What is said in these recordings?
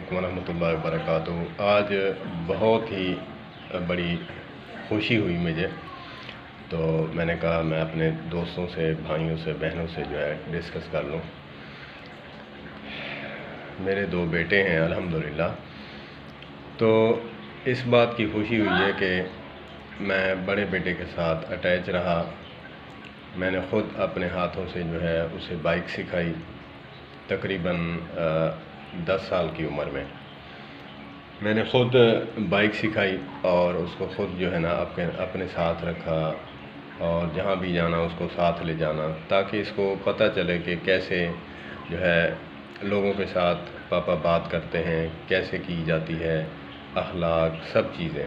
علیکم ورحمۃ اللہ وبرکاتہ۔ آج بہت ہی بڑی خوشی ہوئی مجھے، تو میں نے کہا میں اپنے دوستوں سے، بھائیوں سے، بہنوں سے جو ہے ڈسکس کر لوں۔ میرے 2 بیٹے ہیں الحمدللہ، تو اس بات کی خوشی ہوئی ہے کہ میں بڑے بیٹے کے ساتھ اٹیچ رہا۔ میں نے خود اپنے ہاتھوں سے جو ہے اسے بائک سکھائی، تقریباً 10 سال کی عمر میں میں نے خود بائک سکھائی اور اس کو خود جو ہے نا اپنے ساتھ رکھا، اور جہاں بھی جانا اس کو ساتھ لے جانا، تاکہ اس کو پتہ چلے کہ کیسے جو ہے لوگوں کے ساتھ پاپا بات کرتے ہیں، کیسے کی جاتی ہے، اخلاق سب چیزیں۔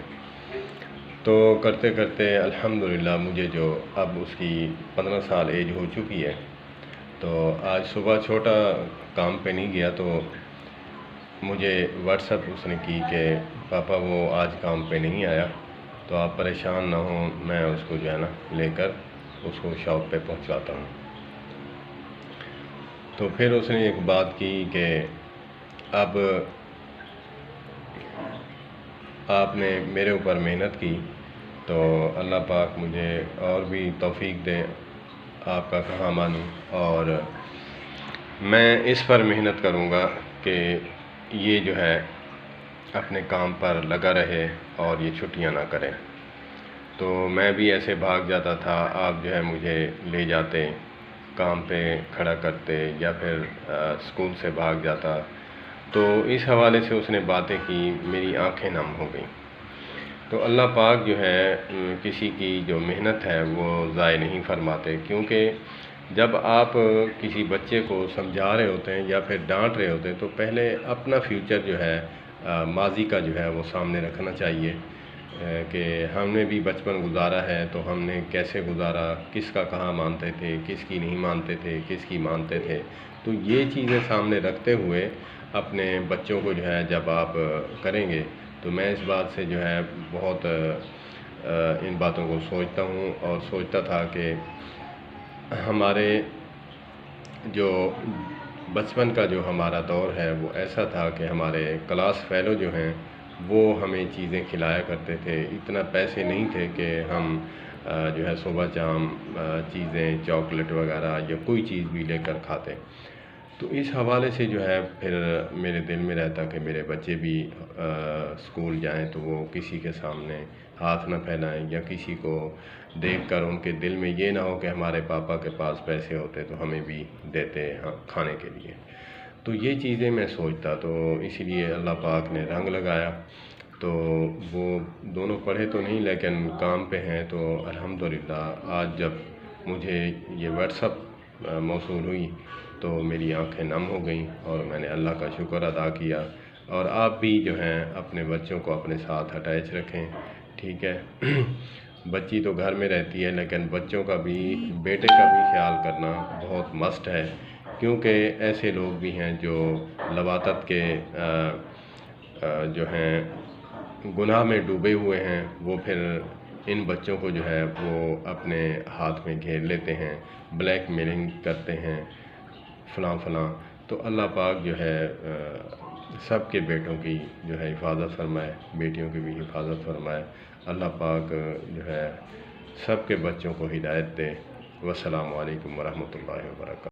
تو کرتے کرتے الحمدللہ مجھے جو اب اس کی 15 سال ایج ہو چکی ہے، تو آج صبح چھوٹا کام پہ نہیں گیا تو مجھے واٹس ایپ اس نے کی کہ پاپا وہ آج کام پہ نہیں آیا، تو آپ پریشان نہ ہوں، میں اس کو جو ہے نا لے کر اس کو شاپ پہ پہنچاتا ہوں۔ تو پھر اس نے ایک بات کی کہ اب آپ نے میرے اوپر محنت کی، تو اللہ پاک مجھے اور بھی توفیق دے، آپ کا کہاں مانوں، اور میں اس پر محنت کروں گا کہ یہ جو ہے اپنے کام پر لگا رہے اور یہ چھٹیاں نہ کرے۔ تو میں بھی ایسے بھاگ جاتا تھا، آپ جو ہے مجھے لے جاتے، کام پہ کھڑا کرتے، یا پھر اسکول سے بھاگ جاتا۔ تو اس حوالے سے اس نے باتیں کی، میری آنکھیں نم ہو گئیں۔ تو اللہ پاک جو ہے کسی کی جو محنت ہے وہ ضائع نہیں فرماتے، کیونکہ جب آپ کسی بچے کو سمجھا رہے ہوتے ہیں یا پھر ڈانٹ رہے ہوتے ہیں تو پہلے اپنا فیوچر جو ہے ماضی کا جو ہے وہ سامنے رکھنا چاہیے، کہ ہم نے بھی بچپن گزارا ہے تو ہم نے کیسے گزارا، کس کا کہاں مانتے تھے، کس کی نہیں مانتے تھے، کس کی مانتے تھے۔ تو یہ چیزیں سامنے رکھتے ہوئے اپنے بچوں کو جو ہے جب آپ کریں گے، تو میں اس بات سے جو ہے بہت ان باتوں کو سوچتا ہوں، اور سوچتا تھا کہ ہمارے جو بچپن کا جو ہمارا دور ہے وہ ایسا تھا کہ ہمارے کلاس فیلو جو ہیں وہ ہمیں چیزیں کھلایا کرتے تھے۔ اتنا پیسے نہیں تھے کہ ہم جو ہے صبح شام چیزیں، چاکلیٹ وغیرہ یا کوئی چیز بھی لے کر کھاتے۔ تو اس حوالے سے جو ہے پھر میرے دل میں رہتا کہ میرے بچے بھی اسکول جائیں تو وہ کسی کے سامنے ہاتھ نہ پھیلائیں، یا کسی کو دیکھ کر ان کے دل میں یہ نہ ہو کہ ہمارے پاپا کے پاس پیسے ہوتے تو ہمیں بھی دیتے کھانے کے لیے۔ تو یہ چیزیں میں سوچتا، تو اسی لیے اللہ پاک نے رنگ لگایا۔ تو وہ دونوں پڑھے تو نہیں لیکن کام پہ ہیں، تو الحمدللہ آج جب مجھے یہ واٹس ایپ موصول ہوئی تو میری آنکھیں نم ہو گئیں، اور میں نے اللہ کا شکر ادا کیا۔ اور آپ بھی جو ہیں اپنے بچوں کو اپنے ساتھ اٹیچ رکھیں، ٹھیک ہے؟ بچی تو گھر میں رہتی ہے لیکن بچوں کا بھی، بیٹے کا بھی خیال کرنا بہت مسٹ ہے، کیونکہ ایسے لوگ بھی ہیں جو لواطت کے جو ہیں گناہ میں ڈوبے ہوئے ہیں، وہ پھر ان بچوں کو جو ہے وہ اپنے ہاتھ میں گھیر لیتے ہیں، بلیک میلنگ کرتے ہیں، فلاں فلاں۔ تو اللہ پاک جو ہے سب کے بیٹوں کی جو ہے حفاظت فرمائے، بیٹیوں کی بھی حفاظت فرمائے۔ اللہ پاک جو ہے سب کے بچوں کو ہدایت دے۔ والسلام علیکم ورحمۃ اللہ وبرکاتہ۔